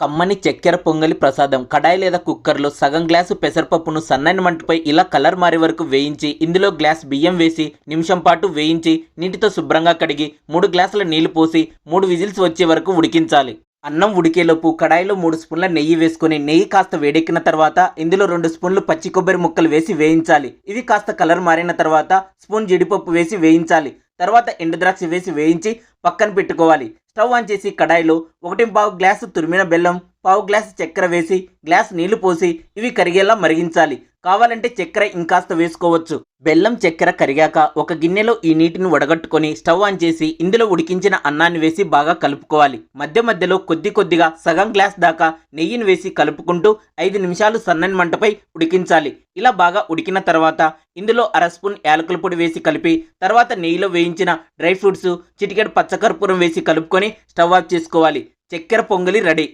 కమ్మని చక్కెర పొంగలి ప్రసాదం కడాయి లేదా కుక్కర్లో సగం గ్లాసు పెసరపప్పును సన్నని మంటపై ఇలా కలర్ మారే వరకు వేయించి ఇందులో గ్లాస్ బియ్యం వేసి నిమిషం పాటు వేయించి నీటితో శుభ్రంగా కడిగి 3 గ్లాసుల నీళ్లు పోసి 3 విజిల్స్ వచ్చే వరకు ఉడికించాలి. అన్నం ఉడికేలోపు కడాయిలో 3 స్పూన్ల నెయ్యి వేసుకొని నెయ్యి కాస్త వేడెక్కిన తర్వాత ఇందులో 2 స్పూన్లు పచ్చి కొబ్బరి ముక్కలు వేసి వేయించాలి. ఇవి కాస్త కలర్ మారిన తర్వాత స్పూన్ జీడిపప్పు వేసి వేయించాలి. తర్వాత ఎండుద్రాక్ష వేసి వేయించి పక్కన పెట్టుకోవాలి. స్టవ్ ఆన్ చేసి కడాయిలో 1.5 గ్లాసు తురిమిన బెల్లం, 1/2 గ్లాసు చక్కెర వేసి గ్లాస్ నీళ్లు పోసి ఇవి కరిగేలా మరిగించాలి. కావాలంటే చక్కెర ఇంకాస్త వేసుకోవచ్చు. బెల్లం చక్కెర కరిగాక ఒక గిన్నెలో ఈ నీటిని వడగట్టుకొని స్టవ్ ఆన్ చేసి ఇందులో ఉడికించిన అన్నాన్ని వేసి బాగా కలుపుకోవాలి. మధ్య మధ్యలో కొద్దిగా సగం గ్లాస్ దాకా నెయ్యిని వేసి కలుపుకుంటూ 5 నిమిషాలు సన్నని మంటపై ఉడికించాలి. ఇలా బాగా ఉడికిన తర్వాత ఇందులో 1/2 స్పూన్ యాలకుల పొడి వేసి కలిపి తర్వాత నెయ్యిలో వేయించిన డ్రై ఫ్రూట్స్, చిటికెడు పచ్చకర్పూరం వేసి కలుపుకొని స్టవ్ ఆఫ్ చేసుకోవాలి. చక్కెర పొంగలి రెడీ.